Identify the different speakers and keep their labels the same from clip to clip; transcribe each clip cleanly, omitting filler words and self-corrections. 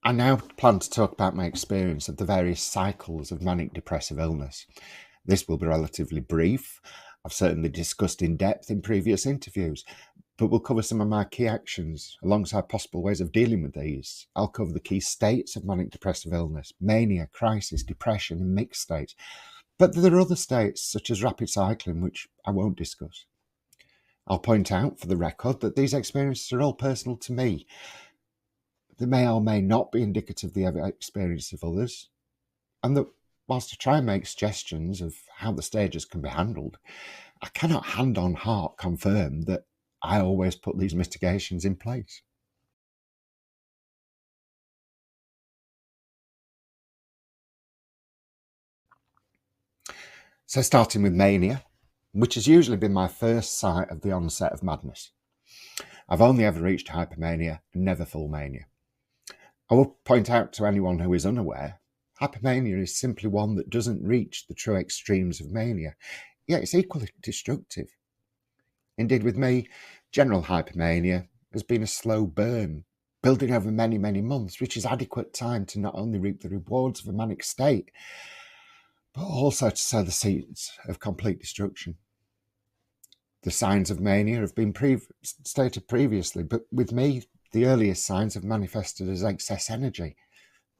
Speaker 1: I now plan to talk about my experience of the various cycles of manic depressive illness. This will be relatively brief. I've certainly discussed in depth in previous interviews, but we'll cover some of my key actions alongside possible ways of dealing with these. I'll cover the key states of manic depressive illness, mania, crisis, depression, and mixed states. But there are other states, such as rapid cycling, which I won't discuss. I'll point out, for the record, that these experiences are all personal to me. They may or may not be indicative of the experience of others, and that whilst I try and make suggestions of how the stages can be handled, I cannot hand on heart confirm that I always put these mitigations in place. So starting with mania, which has usually been my first sight of the onset of madness. I've only ever reached hypomania and never full mania. I will point out to anyone who is unaware, hypomania is simply one that doesn't reach the true extremes of mania, yet it's equally destructive. Indeed, with me, general hypomania has been a slow burn, building over many, many months, which is adequate time to not only reap the rewards of a manic state, but also to sow the seeds of complete destruction. The signs of mania have been stated previously, but with me, the earliest signs have manifested as excess energy,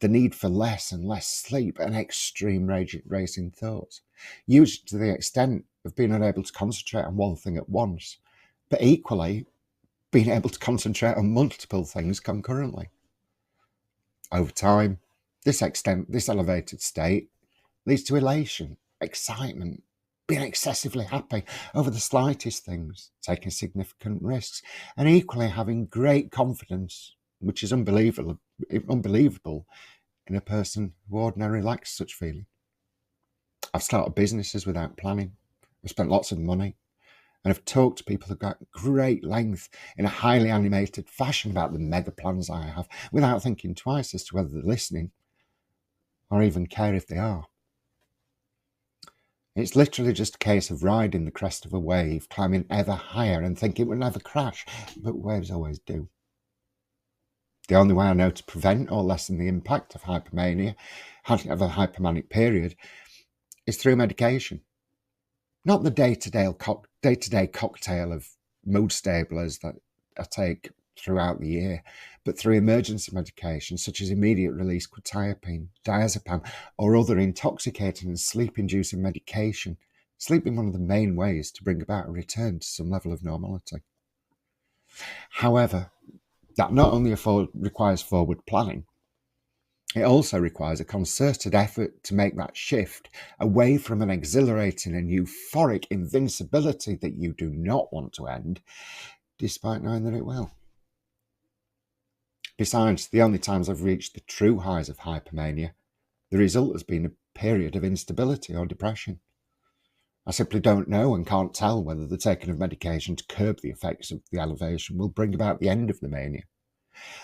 Speaker 1: the need for less and less sleep, and extreme racing thoughts, usually to the extent of being unable to concentrate on one thing at once, but equally being able to concentrate on multiple things concurrently. Over time, this elevated state leads to elation, excitement, being excessively happy over the slightest things, taking significant risks, and equally having great confidence, which is unbelievable in a person who ordinarily lacks such feeling. I've started businesses without planning. I've spent lots of money, and I've talked to people who got great length in a highly animated fashion about the mega plans I have, without thinking twice as to whether they're listening or even care if they are. It's literally just a case of riding the crest of a wave, climbing ever higher and thinking it will never crash, but waves always do. The only way I know to prevent or lessen the impact of hypomania, of a hypomanic period, is through medication. Not the day-to-day cocktail of mood stablers that I take throughout the year, but through emergency medication such as immediate release quetiapine, diazepam, or other intoxicating and sleep-inducing medication, sleep being one of the main ways to bring about a return to some level of normality. However, that not only requires forward planning, it also requires a concerted effort to make that shift away from an exhilarating and euphoric invincibility that you do not want to end, despite knowing that it will. Besides, the only times I've reached the true highs of hypomania, the result has been a period of instability or depression. I simply don't know and can't tell whether the taking of medication to curb the effects of the elevation will bring about the end of the mania,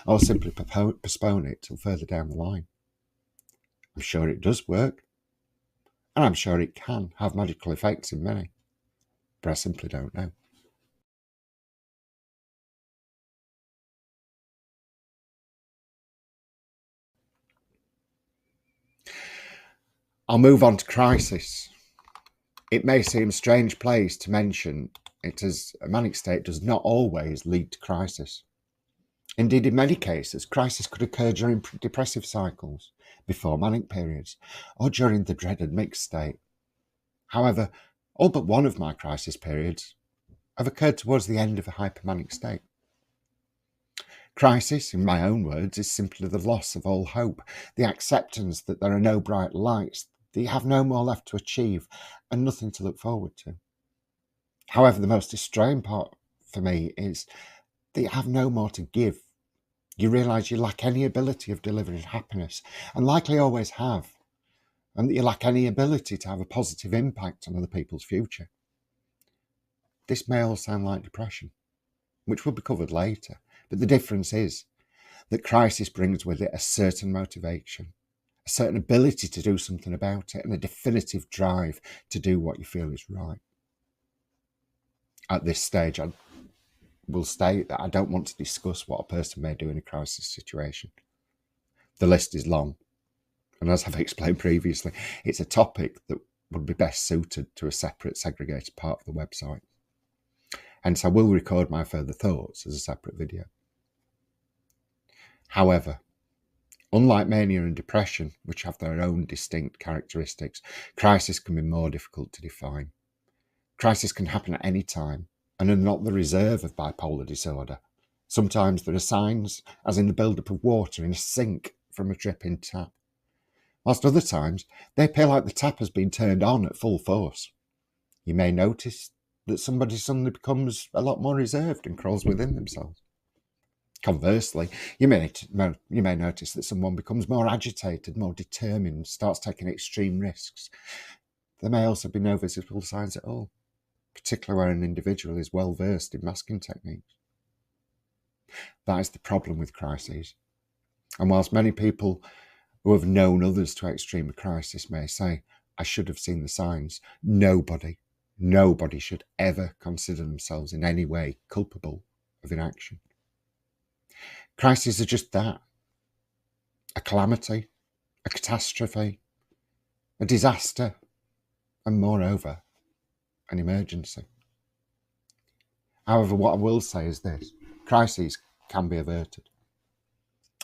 Speaker 1: or simply postpone it till further down the line. I'm sure it does work, and I'm sure it can have magical effects in many, but I simply don't know. I'll move on to crisis. It may seem a strange place to mention it, as a manic state does not always lead to crisis. Indeed, in many cases, crisis could occur during depressive cycles, before manic periods, or during the dreaded mixed state. However, all but one of my crisis periods have occurred towards the end of a hypomanic state. Crisis, in my own words, is simply the loss of all hope, the acceptance that there are no bright lights, that you have no more left to achieve, and nothing to look forward to. However, the most destroying part for me is that you have no more to give. You realise you lack any ability of delivering happiness, and likely always have, and that you lack any ability to have a positive impact on other people's future. This may all sound like depression, which will be covered later, but the difference is that crisis brings with it a certain motivation, a certain ability to do something about it, and a definitive drive to do what you feel is right. At this stage, I will state that I don't want to discuss what a person may do in a crisis situation. The list is long, and as I've explained previously, it's a topic that would be best suited to a separate segregated part of the website. Hence, I will record my further thoughts as a separate video. However, unlike mania and depression, which have their own distinct characteristics, crisis can be more difficult to define. Crisis can happen at any time and are not the reserve of bipolar disorder. Sometimes there are signs, as in the build-up of water in a sink from a dripping tap, whilst other times they appear like the tap has been turned on at full force. You may notice that somebody suddenly becomes a lot more reserved and crawls within themselves. Conversely, you may notice that someone becomes more agitated, more determined, starts taking extreme risks. There may also be no visible signs at all, particularly where an individual is well versed in masking techniques. That is the problem with crises. And whilst many people who have known others to extreme crisis may say, I should have seen the signs, nobody should ever consider themselves in any way culpable of inaction. Crises are just that: a calamity, a catastrophe, a disaster, and moreover, an emergency. However, what I will say is this: crises can be averted.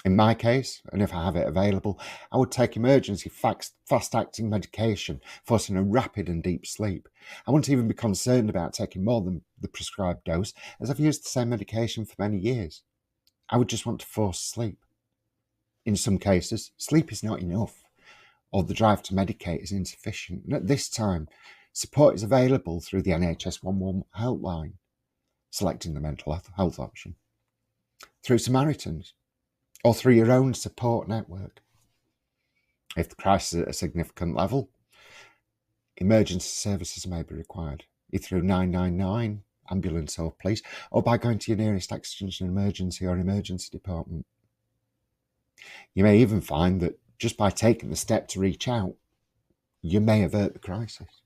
Speaker 1: In my case, and if I have it available, I would take emergency fast-acting medication, forcing a rapid and deep sleep. I wouldn't even be concerned about taking more than the prescribed dose, as I've used the same medication for many years. I would just want to force sleep. In some cases, sleep is not enough, or the drive to medicate is insufficient. And at this time, support is available through the NHS 111 helpline, selecting the mental health option, through Samaritans, or through your own support network. If the crisis is at a significant level, emergency services may be required, either through 999, ambulance or police, or by going to your nearest extension emergency or emergency department. You may even find that just by taking the step to reach out, you may avert the crisis.